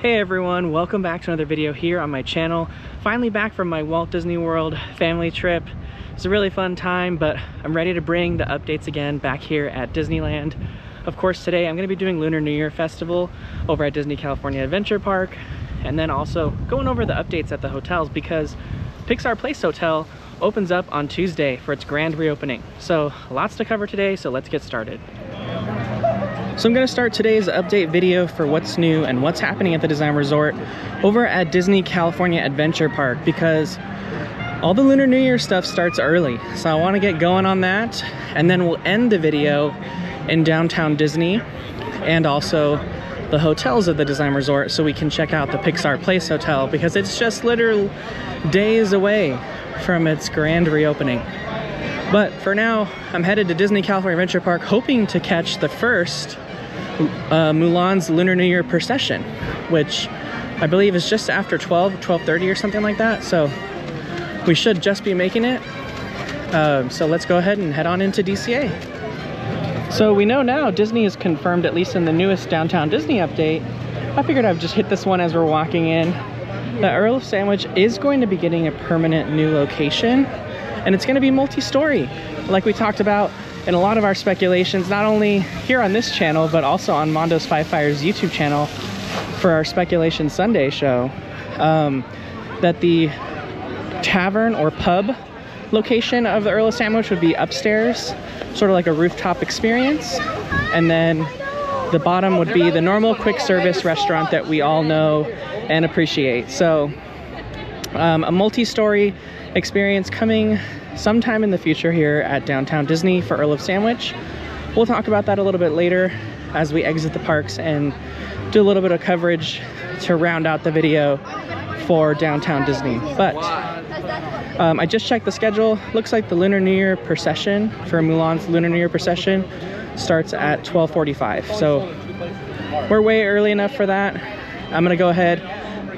Hey everyone, welcome back to another video here on my channel. Finally back from my Walt Disney World family trip. It's a really fun time, but I'm ready to bring the updates again back here at Disneyland. Of course, today I'm going to be doing Lunar New Year Festival over at Disney California Adventure Park, and then also going over the updates at the hotels because Pixar Place Hotel opens up on Tuesday for its grand reopening. So lots to cover today, so let's get started. So I'm going to start today's update video for what's new and what's happening at the Design Resort over at Disney California Adventure Park, because all the Lunar New Year stuff starts early. So I want to get going on that, and then we'll end the video in downtown Disney and also the hotels of the Design Resort so we can check out the Pixar Place Hotel, because it's just literal days away from its grand reopening. But for now, I'm headed to Disney California Adventure Park hoping to catch the first Mulan's Lunar New Year procession, which I believe is just after 12:30 or something like that. So we should just be making it. So let's go ahead and head on into DCA. So we know now Disney has confirmed, at least in the newest Downtown Disney update, I figured I'd just hit this one as we're walking in, that Earl of Sandwich is going to be getting a permanent new location, and it's going to be multi-story, like we talked about in a lot of our speculations, not only here on this channel, but also on Mondo's Five Fires YouTube channel for our Speculation Sunday show, that the tavern or pub location of the Earl of Sandwich would be upstairs, sort of like a rooftop experience, and then the bottom would be the normal quick service restaurant that we all know and appreciate. So a multi-story experience coming sometime in the future here at Downtown Disney for Earl of Sandwich. We'll talk about that a little bit later as we exit the parks and do a little bit of coverage to round out the video for Downtown Disney. But I just checked the schedule. Looks like the Lunar New Year procession for Mulan's Lunar New Year procession starts at 12:45. So we're way early enough for that. I'm gonna go ahead,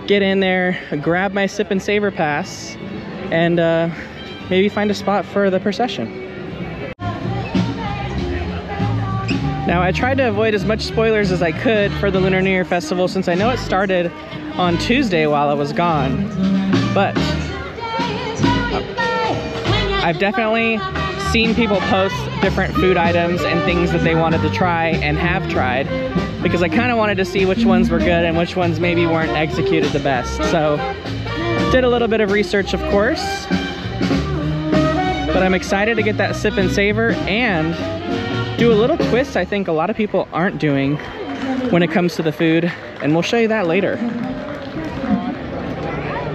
get in there, grab my Sip and Savor pass, and maybe find a spot for the procession. Now, I tried to avoid as much spoilers as I could for the Lunar New Year Festival, since I know it started on Tuesday while I was gone, but I've definitely seen people post different food items and things that they wanted to try and have tried, because I kind of wanted to see which ones were good and which ones maybe weren't executed the best. So did a little bit of research, of course, but I'm excited to get that Sip and Savor and do a little twist I think a lot of people aren't doing when it comes to the food, and we'll show you that later.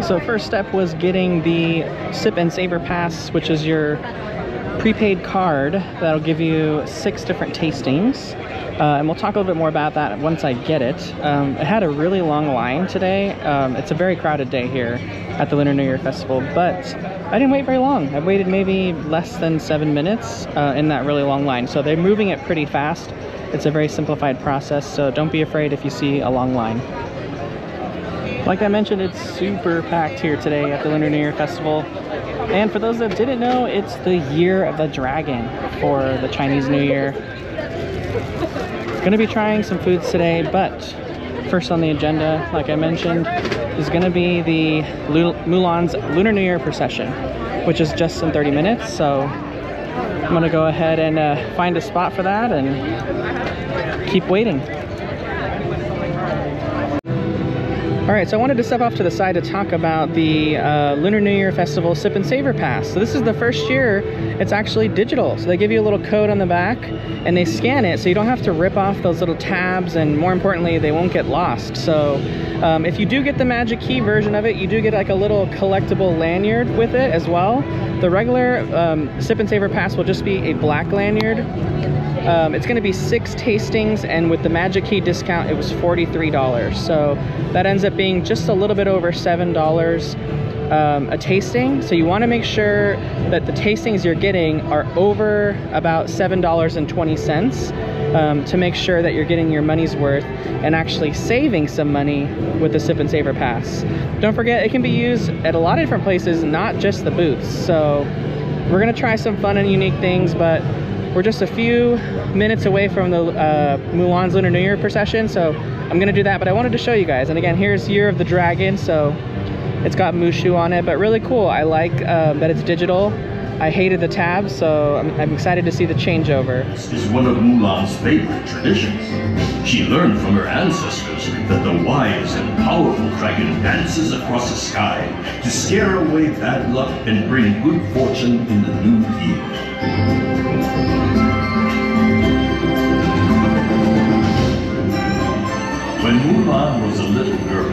So first step was getting the Sip and Savor pass, which is your prepaid card that'll give you 6 different tastings. And we'll talk a little bit more about that once I get it. It had a really long line today. It's a very crowded day here at the Lunar New Year Festival, but I didn't wait very long. I waited maybe less than 7 minutes in that really long line. So they're moving it pretty fast. It's a very simplified process, so don't be afraid if you see a long line. Like I mentioned, it's super packed here today at the Lunar New Year Festival. And for those that didn't know, it's the Year of the Dragon for the Chinese New Year. Gonna be trying some foods today, but first on the agenda, like I mentioned, is gonna be the Mulan's Lunar New Year procession, which is just in 30 minutes. So I'm gonna go ahead and find a spot for that and keep waiting. All right, so I wanted to step off to the side to talk about the Lunar New Year Festival Sip and Savor Pass. So this is the first year it's actually digital. So they give you a little code on the back and they scan it, so you don't have to rip off those little tabs, and more importantly, they won't get lost. So if you do get the Magic Key version of it, you do get like a little collectible lanyard with it as well. The regular Sip and Savor Pass will just be a black lanyard. It's going to be 6 tastings, and with the Magic Key discount it was $43, so that ends up being just a little bit over $7 a tasting. So you want to make sure that the tastings you're getting are over about $7.20 to make sure that you're getting your money's worth and actually saving some money with the Sip and Savor Pass. Don't forget, it can be used at a lot of different places, not just the booths. So we're going to try some fun and unique things, but we're just a few minutes away from the Mulan's Lunar New Year procession, so I'm gonna do that, but I wanted to show you guys. And again, here's Year of the Dragon, so it's got Mushu on it, but really cool. I like that it's digital. I hated the tabs, so I'm excited to see the changeover. This is one of Mulan's favorite traditions. She learned from her ancestors that the wise and powerful dragon dances across the sky to scare away bad luck and bring good fortune in the new year. When Mulan was a little girl,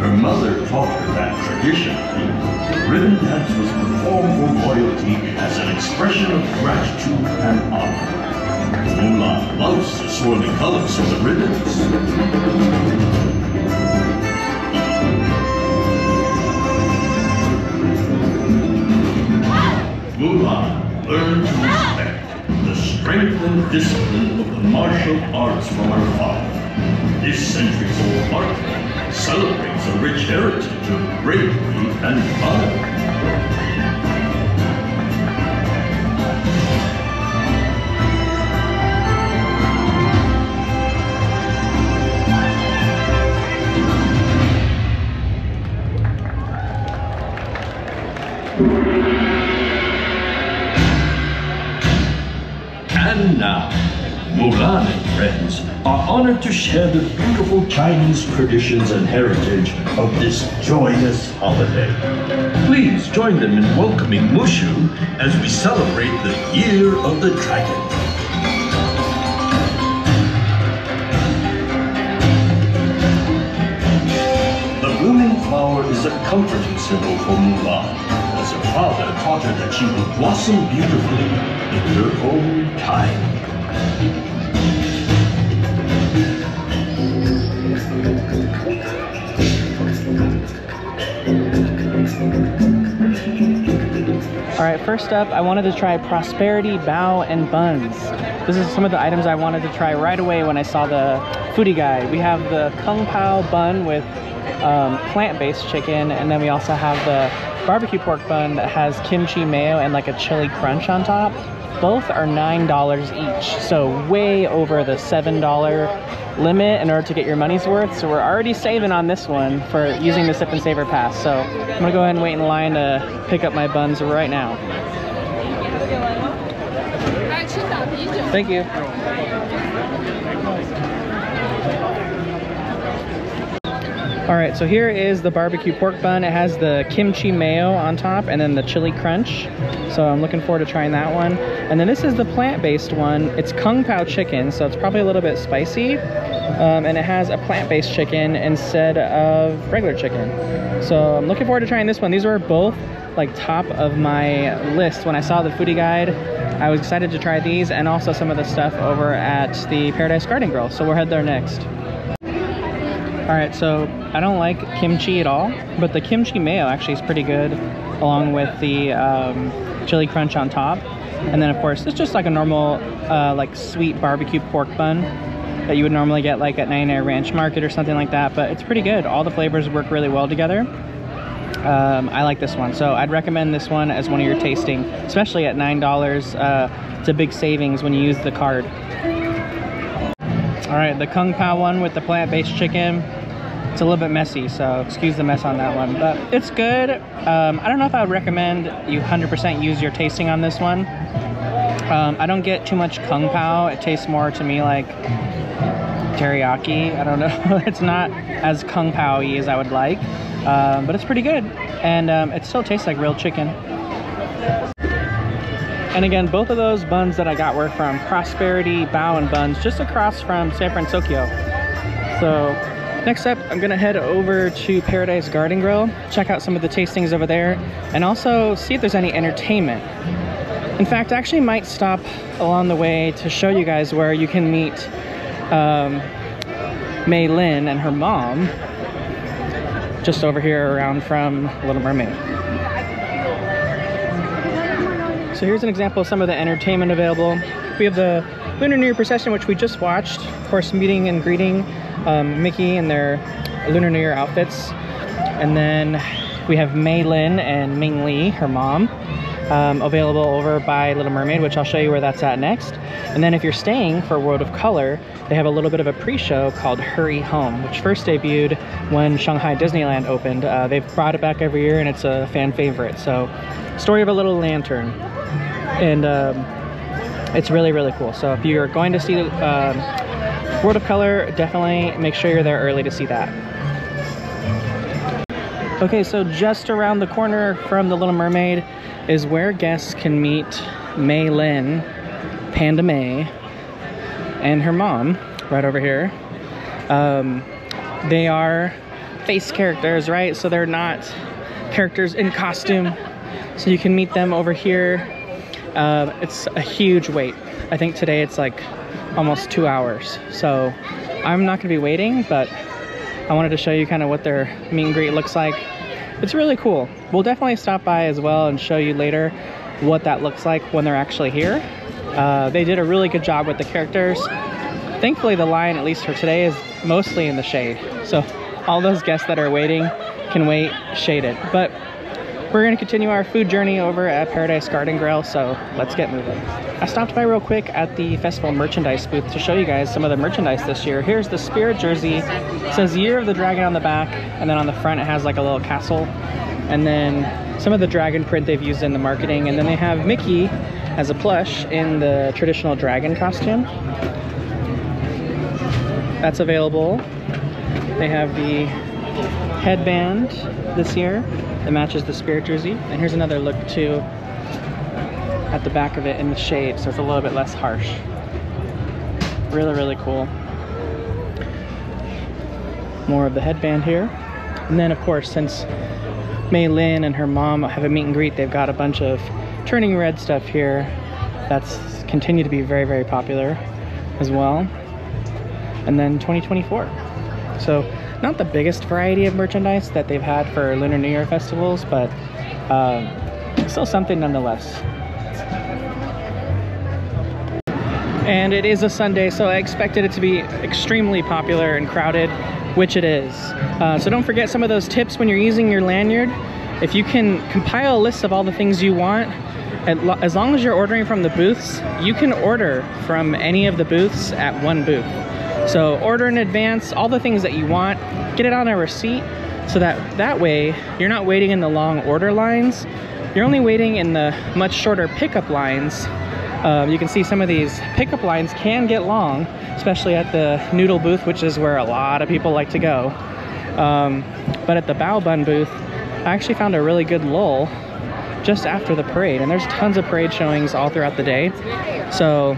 her mother taught her that traditionally, the ribbon dance was performed for royalty as an expression of gratitude and honor. Mulan loves the swirling colors of the ribbons. Mulan learned to respect the strength and discipline of the martial arts from her father. This centuries-old art celebrates a rich heritage of bravery and honor. And now, Mulan and friends are honored to share the beautiful Chinese traditions and heritage of this joyous holiday. Please join them in welcoming Mushu as we celebrate the Year of the Dragon. The blooming flower is a comforting symbol for Mulan, as her father taught her that she will blossom beautifully in her own time. All right, first up, I wanted to try Prosperity, Bao, and Buns. This is some of the items I wanted to try right away when I saw the foodie guide. We have the Kung Pao bun with plant-based chicken, and then we also have the barbecue pork bun that has kimchi mayo and like a chili crunch on top. Both are $9 each, so way over the $7 limit in order to get your money's worth. So we're already saving on this one for using the Sip and Savor Pass. So I'm gonna go ahead and wait in line to pick up my buns right now. Thank you. All right, so here is the barbecue pork bun. It has the kimchi mayo on top and then the chili crunch. So I'm looking forward to trying that one. And then this is the plant-based one. It's Kung Pao chicken, so it's probably a little bit spicy. And it has a plant-based chicken instead of regular chicken. So I'm looking forward to trying this one. These were both like top of my list when I saw the foodie guide. I was excited to try these and also some of the stuff over at the Paradise Garden Grill. So we'll head there next. All right, so I don't like kimchi at all, but the kimchi mayo actually is pretty good, along with the chili crunch on top. And then of course, it's just like a normal like sweet barbecue pork bun that you would normally get like at 99 Ranch Market or something like that, but it's pretty good. All the flavors work really well together. I like this one, so I'd recommend this one as one of your tasting, especially at $9. It's a big savings when you use the card. All right, the Kung Pao one with the plant-based chicken. It's a little bit messy, so excuse the mess on that one, but it's good. I don't know if I would recommend you 100% use your tasting on this one. I don't get too much Kung Pao. It tastes more to me like teriyaki. I don't know. It's not as Kung Pao-y as I would like, but it's pretty good. And it still tastes like real chicken. And again, both of those buns that I got were from Prosperity, Bao, and Buns, just across from San Francisco. So next up, I'm gonna head over to Paradise Garden Grill, check out some of the tastings over there, and also see if there's any entertainment. In fact, I actually might stop along the way to show you guys where you can meet Mei Lin and her mom, just over here around from Little Mermaid. So here's an example of some of the entertainment available. We have the Lunar New Year procession, which we just watched. Of course, meeting and greeting Mickey in their Lunar New Year outfits. And then we have Mei Lin and Ming Li, her mom. available over by Little Mermaid, which I'll show you where that's at next. And then if you're staying for World of Color, they have a little bit of a pre-show called Hurry Home, which first debuted when Shanghai Disneyland opened. They've brought it back every year and it's a fan favorite. So, story of a little lantern. And it's really, really cool. So if you're going to see World of Color, definitely make sure you're there early to see that. Okay, so just around the corner from the Little Mermaid is where guests can meet Mei Lin, Panda Mei, and her mom, right over here. They are face characters, right? So they're not characters in costume. So you can meet them over here. It's a huge wait. I think today it's like almost 2 hours. So I'm not gonna be waiting, but I wanted to show you kind of what their meet and greet looks like. It's really cool. We'll definitely stop by as well and show you later what that looks like when they're actually here. They did a really good job with the characters. Thankfully the line, at least for today, is mostly in the shade. So all those guests that are waiting can wait shaded. But we're gonna continue our food journey over at Paradise Garden Grill, so let's get moving. I stopped by real quick at the festival merchandise booth to show you guys some of the merchandise this year. Here's the Spirit jersey. It says Year of the Dragon on the back, and then on the front it has like a little castle. And then some of the dragon print they've used in the marketing, and then they have Mickey as a plush in the traditional dragon costume. That's available. They have the headband this year that matches the Spirit jersey. And here's another look too at the back of it in the shade, so it's a little bit less harsh. Really, really cool. More of the headband here. And then of course, since Mei Lin and her mom have a meet and greet, they've got a bunch of Turning Red stuff here that's continued to be very, very popular as well. And then 2024. So not the biggest variety of merchandise that they've had for Lunar New Year festivals, but still something nonetheless. And it is a Sunday, so I expected it to be extremely popular and crowded, which it is. So don't forget some of those tips when you're using your lanyard. If you can compile a list of all the things you want, as long as you're ordering from the booths, you can order from any of the booths at one booth. So order in advance all the things that you want, get it on a receipt, so that way you're not waiting in the long order lines. You're only waiting in the much shorter pickup lines. You can see some of these pickup lines can get long, especially at the noodle booth, which is where a lot of people like to go. But at the Bao Bun booth, I actually found a really good lull just after the parade, and there's tons of parade showings all throughout the day. So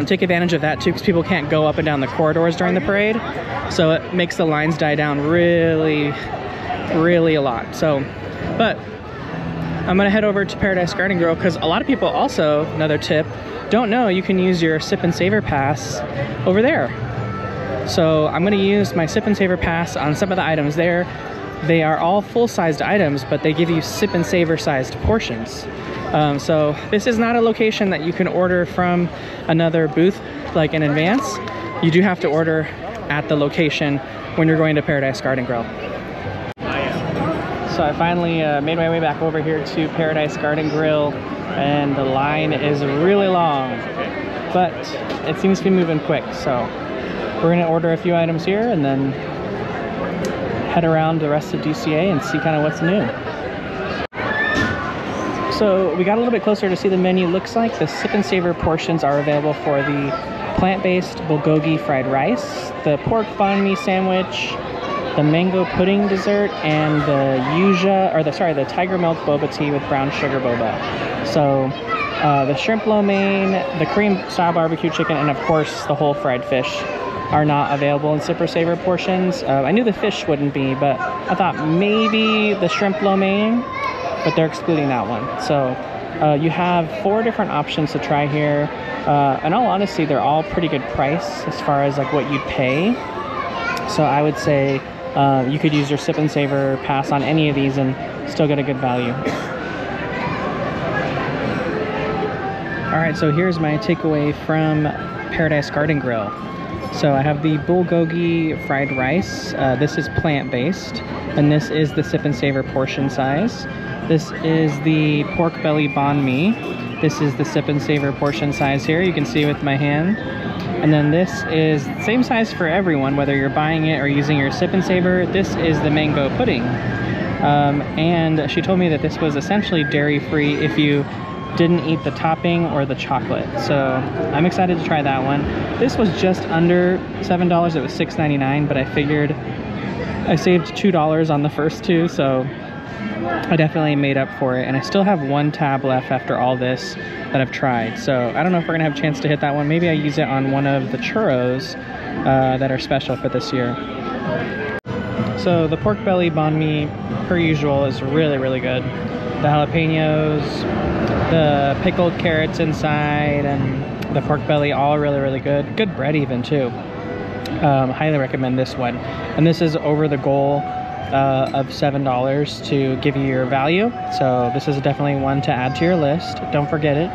take advantage of that too, because people can't go up and down the corridors during the parade. So it makes the lines die down really, really a lot. So, but I'm gonna head over to Paradise Garden Grill because a lot of people also, another tip, don't know you can use your Sip and Savor Pass over there. So I'm gonna use my Sip and Savor Pass on some of the items there. They are all full-sized items, but they give you Sip and Savor sized portions. So this is not a location that you can order from another booth like in advance. You do have to order at the location when you're going to Paradise Garden Grill. So I finally made my way back over here to Paradise Garden Grill, and the line is really long, but it seems to be moving quick. So we're gonna order a few items here and then head around the rest of DCA and see kind of what's new. So we got a little bit closer to see the menu. Looks like the Sip and Savor portions are available for the plant-based bulgogi fried rice, the pork banh mi sandwich, the mango pudding dessert, and the the tiger milk boba tea with brown sugar boba. So the shrimp lo mein, the Korean style barbecue chicken, and of course the whole fried fish are not available in Sip or Savor portions. I knew the fish wouldn't be, but I thought maybe the shrimp lo mein, but they're excluding that one. So you have 4 different options to try here. In all honesty, they're all pretty good price as far as like what you'd pay. So I would say you could use your Sip and Savor Pass on any of these and still get a good value. All right, so here's my takeaway from Paradise Garden Grill. So I have the bulgogi fried rice. This is plant-based, and this is the sip and savor portion size. This is the pork belly banh mi. This is the sip and savor portion size here. You can see with my hand. And then this is same size for everyone, whether you're buying it or using your sip and savor. This is the mango pudding. And she told me that this was essentially dairy-free if you didn't eat the topping or the chocolate. So I'm excited to try that one. This was just under $7. It was $6.99, but I figured I saved $2 on the first two, so I definitely made up for it. And I still have one tab left after all this that I've tried. So I don't know if we're gonna have a chance to hit that one. Maybe I use it on one of the churros that are special for this year. So the pork belly banh mi, per usual, is really, really good. The jalapenos, the pickled carrots inside, and the pork belly, all really, really good. Good bread even too. Highly recommend this one. And this is over the goal of $7 to give you your value. So this is definitely one to add to your list. Don't forget it.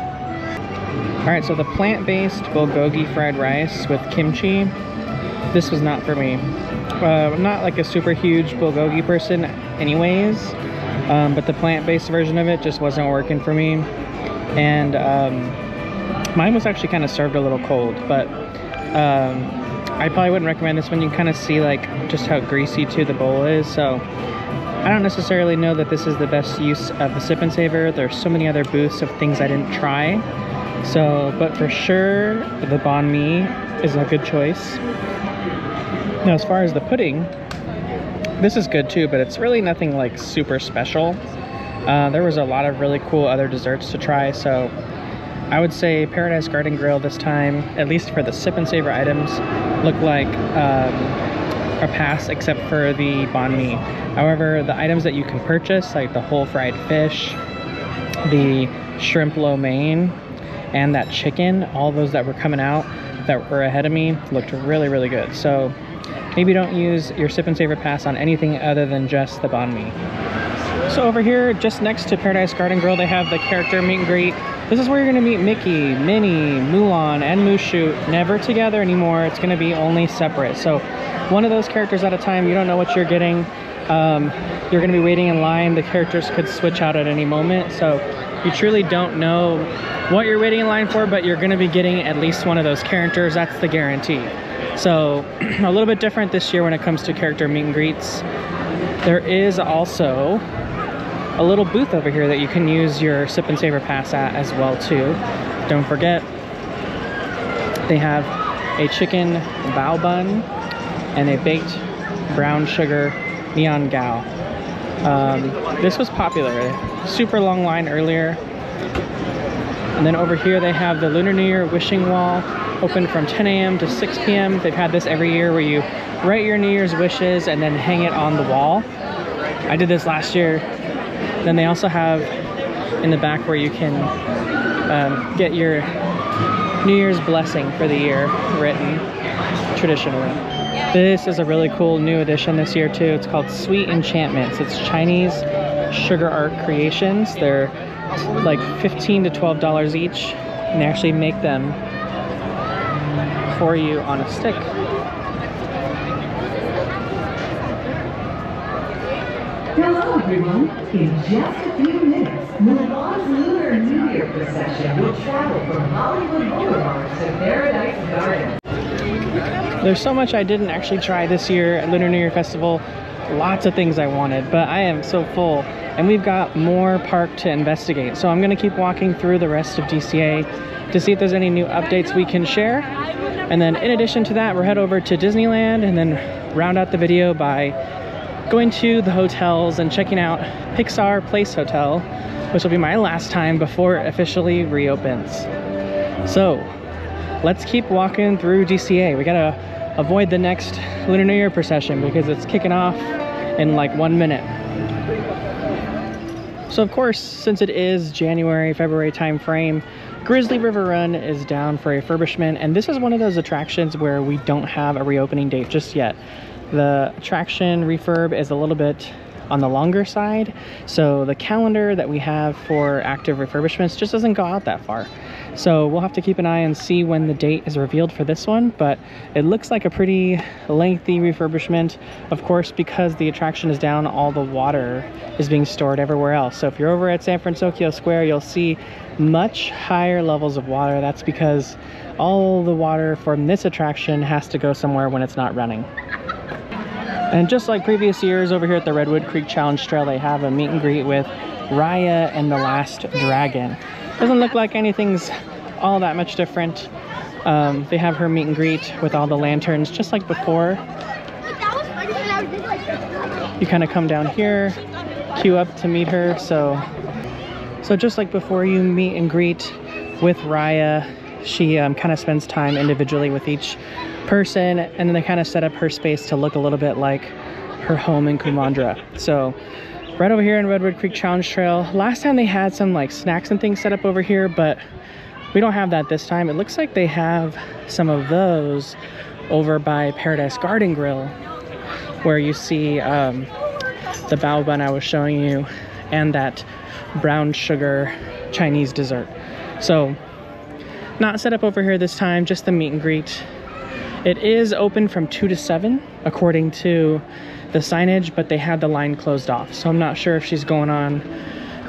All right, so the plant-based bulgogi fried rice with kimchi. This was not for me. I'm not like a super huge bulgogi person anyways, but the plant-based version of it just wasn't working for me. And mine was actually kind of served a little cold, but I probably wouldn't recommend this one. You can kind of see like just how greasy too the bowl is. So I don't necessarily know that this is the best use of the sip and savor. There's so many other booths of things I didn't try. So, but for sure the banh mi is a good choice. Now, as far as the pudding, this is good too, but it's really nothing like super special. There was a lot of really cool other desserts to try, so I would say Paradise Garden Grill this time, at least for the sip and savor items, look like a pass except for the banh mi. However, the items that you can purchase, like the whole fried fish, the shrimp lo mein, and that chicken, all those that were coming out that were ahead of me looked really, really good. So maybe don't use your sip and savor pass on anything other than just the banh mi. So over here, just next to Paradise Garden Grill, they have the character meet and greet. This is where you're gonna meet Mickey, Minnie, Mulan, and Mushu. Never together anymore. It's gonna be only separate. So one of those characters at a time. You don't know what you're getting. You're gonna be waiting in line. The characters could switch out at any moment. So you truly don't know what you're waiting in line for, but you're gonna be getting at least one of those characters. That's the guarantee. So a little bit different this year when it comes to character meet and greets. There is also a little booth over here that you can use your sip and savor pass at as well too. Don't forget, they have a chicken bao bun and a baked brown sugar neon gao. This was popular. Super long line earlier. And then over here they have the Lunar New Year wishing wall, open from 10 a.m. to 6 p.m. They've had this every year where you write your New Year's wishes and then hang it on the wall. I did this last year. Then they also have in the back where you can get your New Year's blessing for the year written traditionally. This is a really cool new addition this year too. It's called Sweet Enchantments. It's Chinese sugar art creations. They're like $15 to $12 each, and they actually make them for you on a stick. Hello everyone. In just a few minutes, Buns Lunar New Year procession will travel from Hollywood Boulevard to Paradise Garden. There's so much I didn't actually try this year at Lunar New Year Festival. Lots of things I wanted, but I am so full. And we've got more park to investigate. So I'm gonna keep walking through the rest of DCA to see if there's any new updates we can share. And then in addition to that, we'll head over to Disneyland and then round out the video by going to the hotels and checking out Pixar Place Hotel, which will be my last time before it officially reopens. So let's keep walking through DCA. We gotta avoid the next Lunar New Year procession because it's kicking off in like 1 minute. So of course, since it is January, February time frame, Grizzly River Run is down for refurbishment, and this is one of those attractions where we don't have a reopening date just yet. The attraction refurb is a little bit on the longer side, so the calendar that we have for active refurbishments just doesn't go out that far. So we'll have to keep an eye and see when the date is revealed for this one, but it looks like a pretty lengthy refurbishment. Of course, because the attraction is down, all the water is being stored everywhere else. So if you're over at San Francisco Square, you'll see much higher levels of water. That's because all the water from this attraction has to go somewhere when it's not running. And just like previous years, over here at the Redwood Creek Challenge Trail, they have a meet and greet with Raya and the Last Dragon. Doesn't look like anything's all that much different. They have her meet and greet with all the lanterns, just like before. You kind of come down here, queue up to meet her. So just like before, you meet and greet with Raya. She kind of spends time individually with each person, and then they kind of set up her space to look a little bit like her home in Kumandra. So right over here in Redwood Creek Challenge Trail, last time they had some like snacks and things set up over here, but we don't have that this time. It looks like they have some of those over by Paradise Garden Grill, where you see the bao bun I was showing you and that brown sugar Chinese dessert. So not set up over here this time, just the meet and greet. It is open from 2 to 7 according to the signage, but they had the line closed off. So I'm not sure if she's going on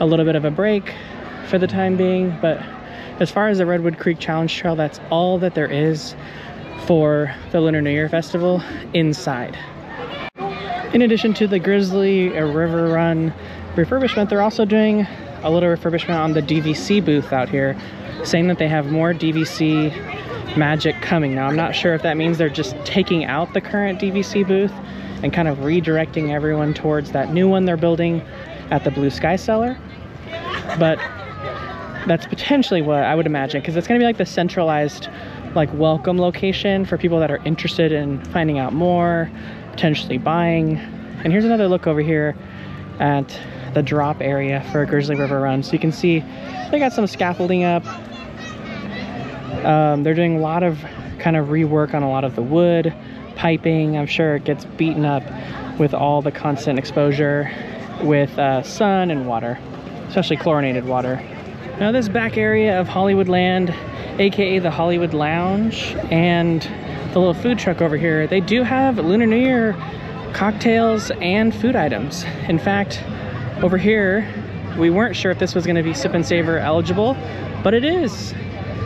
a little bit of a break for the time being, but as far as the Redwood Creek Challenge Trail, that's all that there is for the Lunar New Year Festival inside. In addition to the Grizzly River Run refurbishment, they're also doing a little refurbishment on the DVC booth out here, saying that they have more DVC magic coming. Now, I'm not sure if that means they're just taking out the current DVC booth and kind of redirecting everyone towards that new one they're building at the Blue Sky Cellar, but that's potentially what I would imagine, because it's going to be like the centralized like welcome location for people that are interested in finding out more, potentially buying. And here's another look over here at the drop area for Grizzly River Run. So you can see they got some scaffolding up. They're doing a lot of kind of rework on a lot of the wood piping. I'm sure it gets beaten up with all the constant exposure with sun and water, especially chlorinated water. Now this back area of Hollywoodland, aka the Hollywood Lounge, and the little food truck over here, they do have Lunar New Year cocktails and food items. In fact, over here, we weren't sure if this was going to be Sip and Savor eligible, but it is.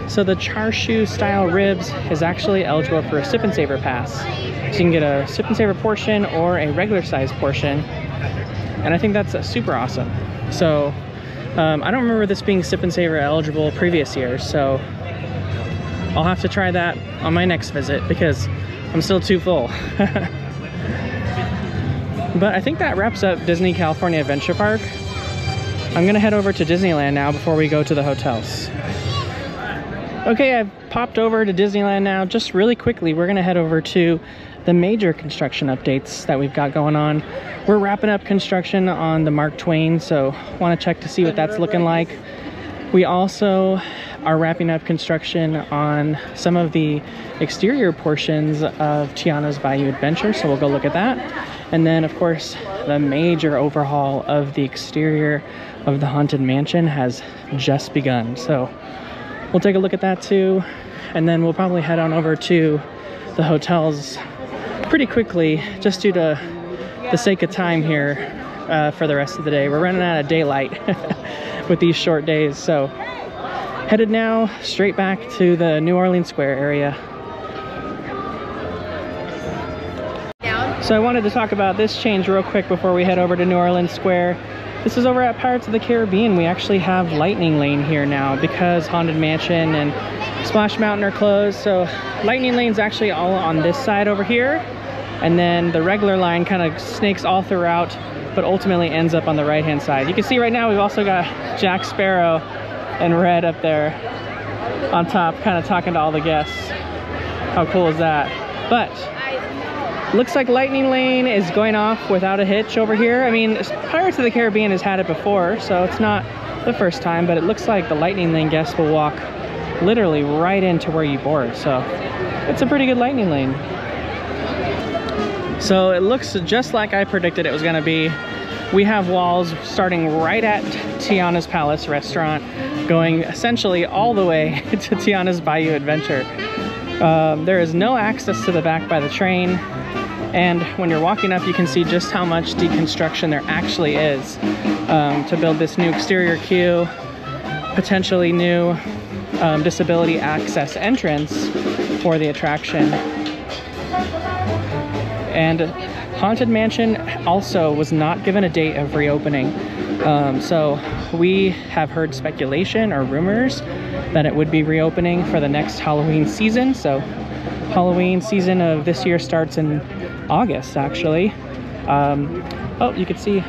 So the char siu style ribs is actually eligible for a Sip and Savor pass. So you can get a Sip and Savor portion or a regular size portion. And I think that's super awesome. So I don't remember this being Sip and Savor eligible previous years, so I'll have to try that on my next visit because I'm still too full. But I think that wraps up Disney California Adventure Park. I'm gonna head over to Disneyland now before we go to the hotels. Okay, I've popped over to Disneyland now. Just really quickly, we're gonna head over to the major construction updates that we've got going on. We're wrapping up construction on the Mark Twain, so want to check to see what that's looking like. We also are wrapping up construction on some of the exterior portions of Tiana's Bayou Adventure, so we'll go look at that. And then, of course, the major overhaul of the exterior of the Haunted Mansion has just begun. So we'll take a look at that too, and then we'll probably head on over to the hotels pretty quickly, just due to the sake of time here for the rest of the day. We're running out of daylight with these short days, so headed now straight back to the New Orleans Square area. So I wanted to talk about this change real quick before we head over to New Orleans Square. This is over at Pirates of the Caribbean. We actually have Lightning Lane here now because Haunted Mansion and Splash Mountain are closed. So Lightning Lane's actually all on this side over here. And then the regular line kind of snakes all throughout, but ultimately ends up on the right-hand side. You can see right now we've also got Jack Sparrow and Red up there on top, kind of talking to all the guests. How cool is that? But looks like Lightning Lane is going off without a hitch over here. I mean, Pirates of the Caribbean has had it before, so it's not the first time, but it looks like the Lightning Lane guests will walk literally right into where you board. So it's a pretty good Lightning Lane. So it looks just like I predicted it was gonna be. We have walls starting right at Tiana's Palace restaurant, going essentially all the way to Tiana's Bayou Adventure. There is no access to the back by the train, and when you're walking up you can see just how much deconstruction there actually is to build this new exterior queue, potentially new disability access entrance for the attraction. And Haunted Mansion also was not given a date of reopening. So we have heard speculation or rumors that it would be reopening for the next Halloween season. So Halloween season of this year starts in August, actually. Oh, you can see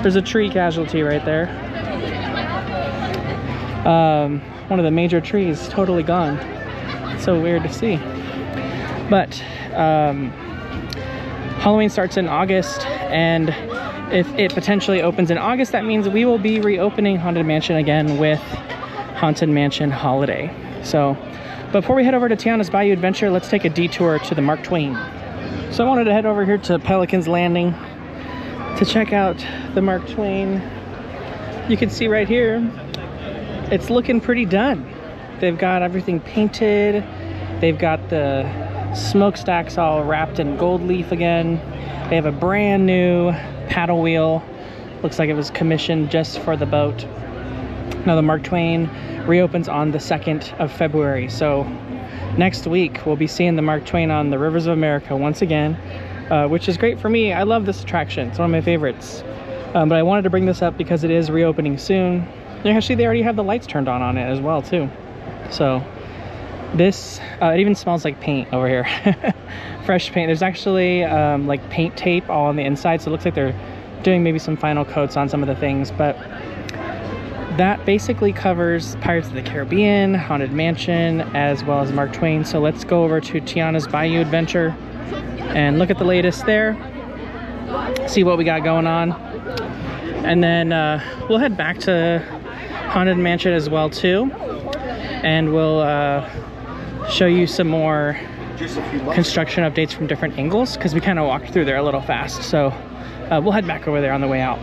there's a tree casualty right there. One of the major trees totally gone. It's so weird to see. But Halloween starts in August, and if it potentially opens in August, that means we will be reopening Haunted Mansion again with Haunted Mansion Holiday. So before we head over to Tiana's Bayou Adventure, let's take a detour to the Mark Twain. So I wanted to head over here to Pelican's Landing to check out the Mark Twain. You can see right here, it's looking pretty done. They've got everything painted. They've got the smokestacks all wrapped in gold leaf again. They have a brand new paddle wheel. Looks like it was commissioned just for the boat. Now the Mark Twain reopens on the 2nd of February. So next week we'll be seeing the Mark Twain on the Rivers of America once again, which is great for me. I love this attraction. It's one of my favorites. But I wanted to bring this up because it is reopening soon. Actually, they already have the lights turned on it as well too. So this, it even smells like paint over here. Fresh paint. There's actually like paint tape all on the inside, so it looks like they're doing maybe some final coats on some of the things. But that basically covers Pirates of the Caribbean, Haunted Mansion, as well as Mark Twain. So let's go over to Tiana's Bayou Adventure and look at the latest there, see what we got going on, and then we'll head back to Haunted Mansion as well too, and we'll show you some more construction updates from different angles, because we kind of walked through there a little fast. So we'll head back over there on the way out.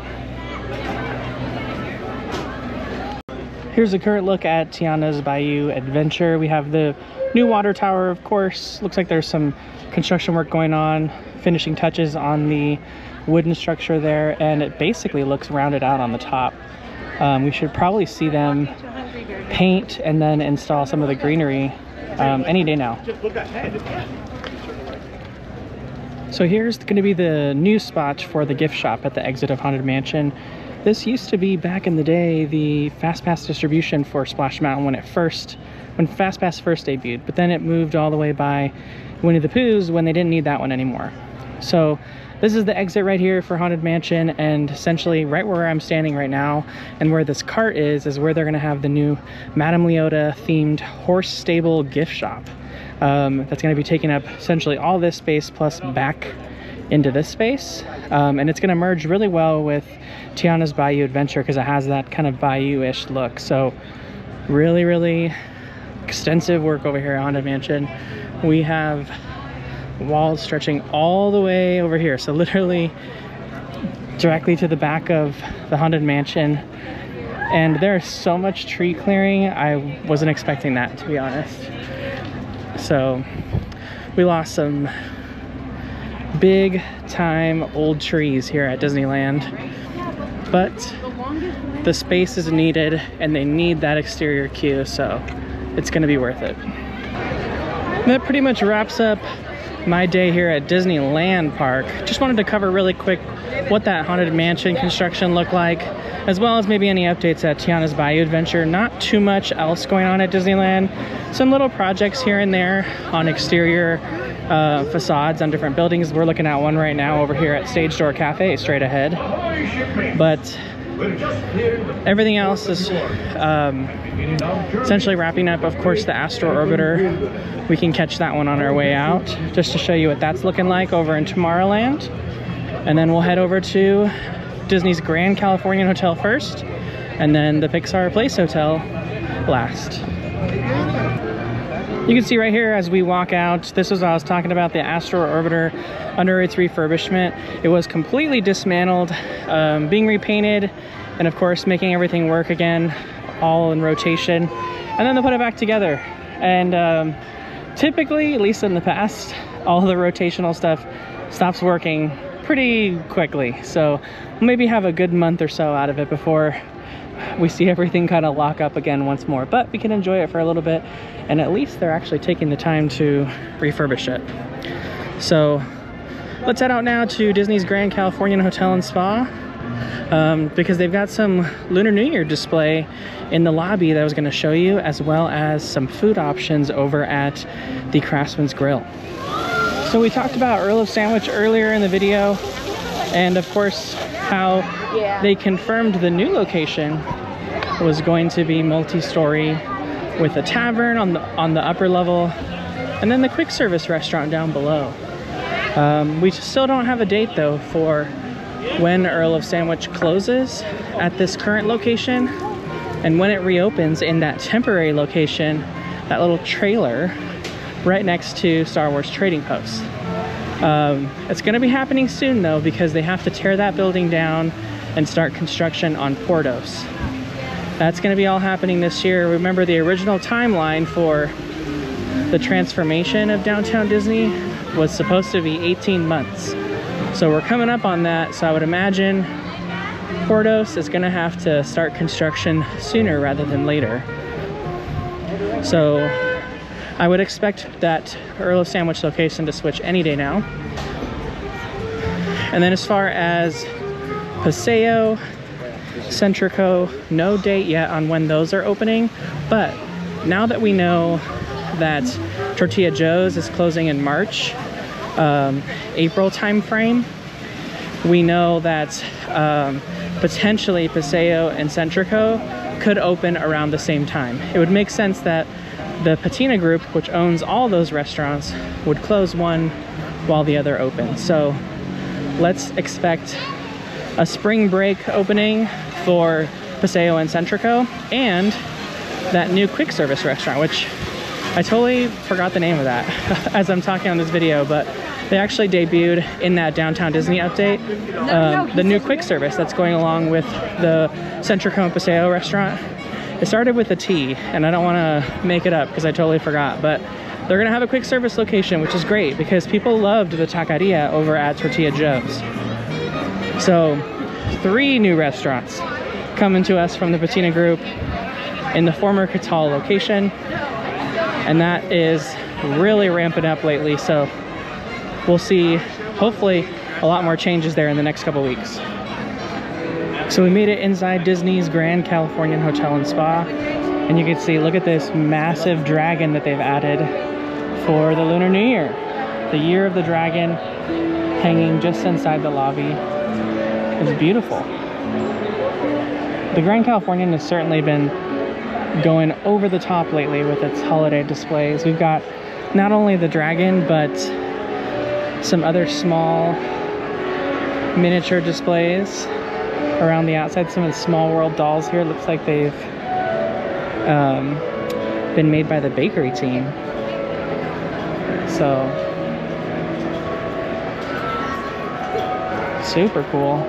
Here's a current look at Tiana's Bayou Adventure. We have the new water tower, of course. Looks like there's some construction work going on, finishing touches on the wooden structure there, and it basically looks rounded out on the top. We should probably see them paint and then install some of the greenery any day now. So here's going to be the new spot for the gift shop at the exit of Haunted Mansion. This used to be, back in the day, the FastPass distribution for Splash Mountain when FastPass first debuted, but then it moved all the way by Winnie the Pooh's when they didn't need that one anymore. So this is the exit right here for Haunted Mansion, and essentially right where I'm standing right now and where this cart is where they're going to have the new Madame Leota themed horse stable gift shop. That's going to be taking up essentially all this space plus back into this space, and it's going to merge really well with Tiana's Bayou Adventure because it has that kind of bayou-ish look. So really extensive work over here at Haunted Mansion. We have walls stretching all the way over here, so literally directly to the back of the Haunted Mansion, and there's so much tree clearing. I wasn't expecting that, to be honest. So we lost some big time old trees here at Disneyland, but the space is needed and they need that exterior queue, so it's going to be worth it. That pretty much wraps up my day here at Disneyland Park. Just wanted to cover really quick what that Haunted Mansion construction looked like, as well as maybe any updates at Tiana's Bayou Adventure. Not too much else going on at Disneyland. Some little projects here and there on exterior facades on different buildings. We're looking at one right now over here at Stage Door Cafe straight ahead. But everything else is essentially wrapping up. Of course, the Astro Orbiter, we can catch that one on our way out just to show you what that's looking like over in Tomorrowland. And then we'll head over to Disney's Grand Californian Hotel first, and then the Pixar Place Hotel last. You can see right here as we walk out, this was what I was talking about, the Astro Orbiter under its refurbishment. It was completely dismantled, being repainted, and of course making everything work again, all in rotation. And then they put it back together. And typically, at least in the past, all the rotational stuff stops working pretty quickly. So we'll maybe have a good month or so out of it before we see everything kind of lock up again once more. But we can enjoy it for a little bit, and at least they're actually taking the time to refurbish it. So let's head out now to Disney's Grand Californian Hotel and Spa, because they've got some Lunar New Year display in the lobby that I was going to show you, as well as some food options over at the Craftsmans Grill. So we talked about Earl of Sandwich earlier in the video, and of course how they confirmed the new location was going to be multi-story with a tavern on the upper level, and then the quick service restaurant down below. We still don't have a date though for when Earl of Sandwich closes at this current location, and when it reopens in that temporary location, that little trailer right next to Star Wars Trading Post. It's going to be happening soon though, because they have to tear that building down and start construction on Portos. That's going to be all happening this year. Remember, the original timeline for the transformation of downtown Disney was supposed to be 18 months. So we're coming up on that, so I would imagine Portos is going to have to start construction sooner rather than later. So I would expect that Earl of Sandwich location to switch any day now. And then as far as Paseo, Centrico, no date yet on when those are opening, but now that we know that Tortilla Joe's is closing in March, April timeframe, we know that potentially Paseo and Centrico could open around the same time. It would make sense that the Patina Group, which owns all those restaurants, would close one while the other opens. So let's expect a spring break opening for Paseo and Centrico, and that new quick service restaurant, which I totally forgot the name of that as I'm talking on this video, but they actually debuted in that Downtown Disney update, the new quick service that's going along with the Centrico and Paseo restaurant. It started with a T, and I don't want to make it up because I totally forgot, but they're going to have a quick service location, which is great because people loved the taqueria over at Tortilla Joe's. So 3 new restaurants coming to us from the Patina Group in the former Catal location, and that is really ramping up lately. So we'll see, hopefully, a lot more changes there in the next couple weeks. So we made it inside Disney's Grand Californian Hotel and Spa, and you can see, look at this massive dragon that they've added for the Lunar New Year. The Year of the Dragon hanging just inside the lobby. It's beautiful. The Grand Californian has certainly been going over the top lately with its holiday displays. We've got not only the dragon, but some other small miniature displays around the outside. Some of the Small World dolls here, looks like they've been made by the bakery team. So super cool.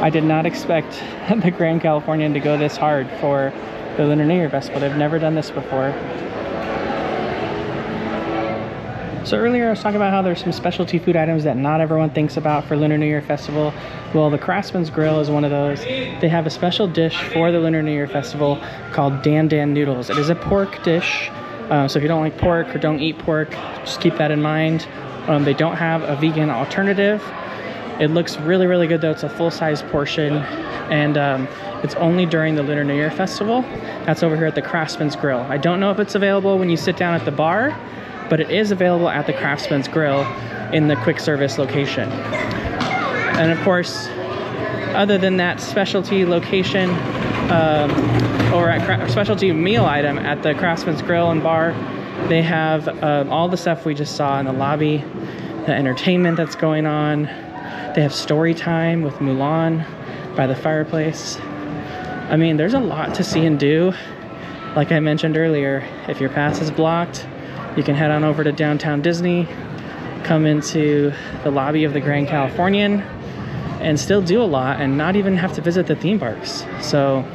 I did not expect the Grand Californian to go this hard for the Lunar New Year Festival. They've never done this before. So earlier I was talking about how there's some specialty food items that not everyone thinks about for Lunar New Year Festival. Well, the Craftsmans Grill is one of those. They have a special dish for the Lunar New Year Festival called Dan Dan Noodles. It is a pork dish, so if you don't like pork or don't eat pork, just keep that in mind. They don't have a vegan alternative. It looks really, really good though. It's a full-size portion, and it's only during the Lunar New Year Festival. That's over here at the Craftsmans Grill. I don't know if it's available when you sit down at the bar, but it is available at the Craftsmans Grill in the quick service location. And of course, other than that specialty location, or at specialty meal item at the Craftsmans Grill and Bar, they have all the stuff we just saw in the lobby, the entertainment that's going on. They have story time with Mulan by the fireplace. I mean, there's a lot to see and do. Like I mentioned earlier, if your pass is blocked, You can head on over to downtown Disney, come into the lobby of the Grand Californian, and still do a lot and not even have to visit the theme parks. So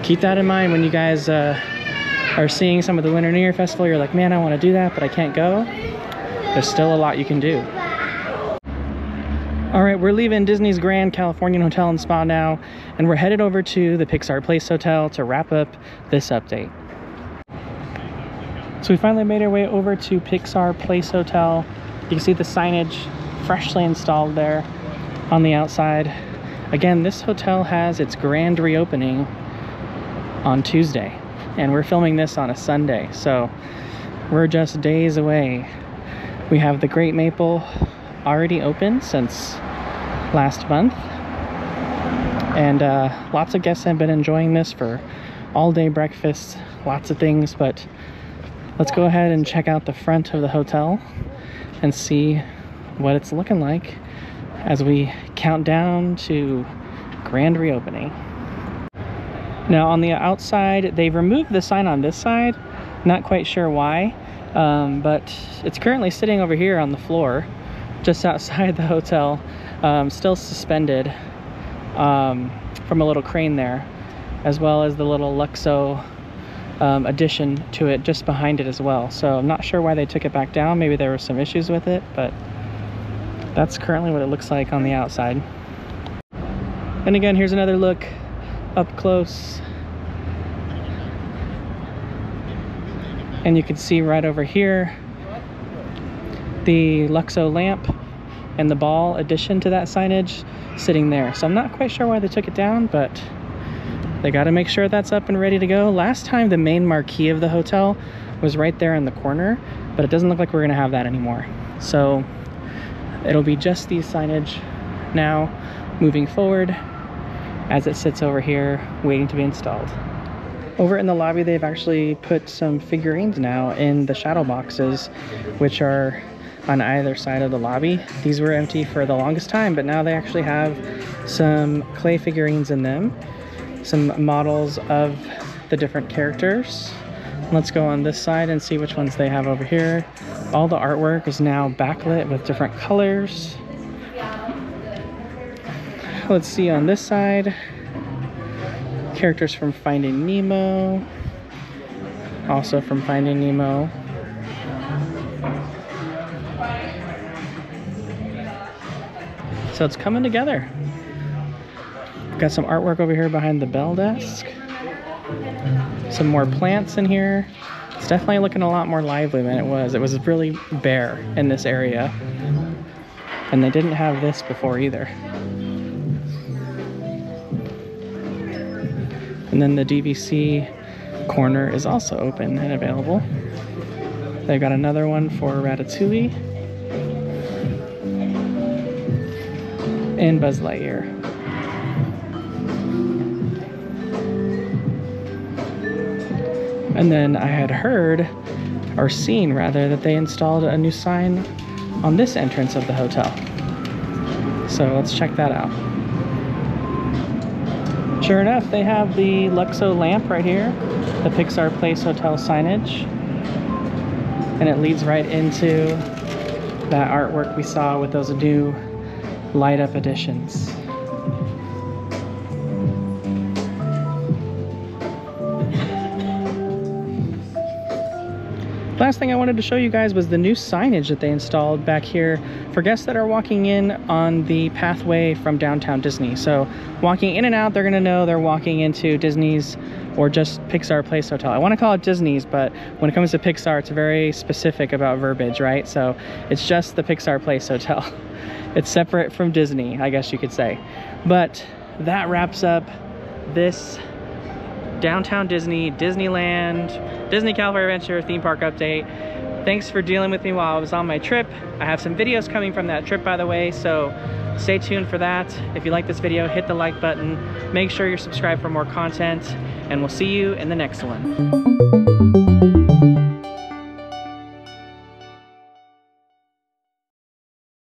keep that in mind when you guys are seeing some of the Lunar New Year Festival. You're like, man, I want to do that, but I can't go. There's still a lot you can do. All right, we're leaving Disney's Grand Californian Hotel and Spa now, and we're headed over to the Pixar Place Hotel to wrap up this update. So we finally made our way over to Pixar Place Hotel. You can see the signage freshly installed there on the outside. Again, this hotel has its grand reopening on Tuesday, and we're filming this on a Sunday, so we're just days away. We have the Great Maple already open since last month, and lots of guests have been enjoying this for all-day breakfasts, lots of things. But let's go ahead and check out the front of the hotel and see what it's looking like as we count down to grand reopening. Now on the outside, they've removed the sign on this side. Not quite sure why, but it's currently sitting over here on the floor just outside the hotel, still suspended from a little crane there, as well as the little Luxo addition to it just behind it as well. So I'm not sure why they took it back down. Maybe there were some issues with it, but that's currently what it looks like on the outside. And again, here's another look up close, and you can see right over here the Luxo lamp and the ball addition to that signage sitting there. So I'm not quite sure why they took it down, but they got to make sure that's up and ready to go. Last time the main marquee of the hotel was right there in the corner, but it doesn't look like we're gonna have that anymore. So it'll be just these signage now moving forward as it sits over here waiting to be installed. Over in the lobby, they've actually put some figurines now in the shadow boxes, which are on either side of the lobby. These were empty for the longest time, but now they actually have some clay figurines in them, some models of the different characters. Let's go on this side and see which ones they have over here. All the artwork is now backlit with different colors. Let's see on this side, characters from Finding Nemo, also from Finding Nemo. So it's coming together. Got some artwork over here behind the bell desk. Some more plants in here. It's definitely looking a lot more lively than it was. It was really bare in this area, and they didn't have this before either. And then the DVC corner is also open and available. They've got another one for Ratatouille and Buzz Lightyear. And then I had heard, or seen rather, that they installed a new sign on this entrance of the hotel. So let's check that out. Sure enough, they have the Luxo lamp right here, the Pixar Place Hotel signage, and it leads right into that artwork we saw with those new light up additions. Last thing I wanted to show you guys was the new signage that they installed back here for guests that are walking in on the pathway from downtown Disney. So walking in and out, they're gonna know they're walking into Disney's or just Pixar Place Hotel. I wanna call it Disney's, but when it comes to Pixar, it's very specific about verbiage, right? So it's just the Pixar Place Hotel. It's separate from Disney, I guess you could say. But that wraps up this Downtown Disney, Disneyland, Disney California Adventure theme park update. Thanks for dealing with me while I was on my trip. I have some videos coming from that trip, by the way, so stay tuned for that. If you like this video, hit the like button. Make sure you're subscribed for more content, and we'll see you in the next one.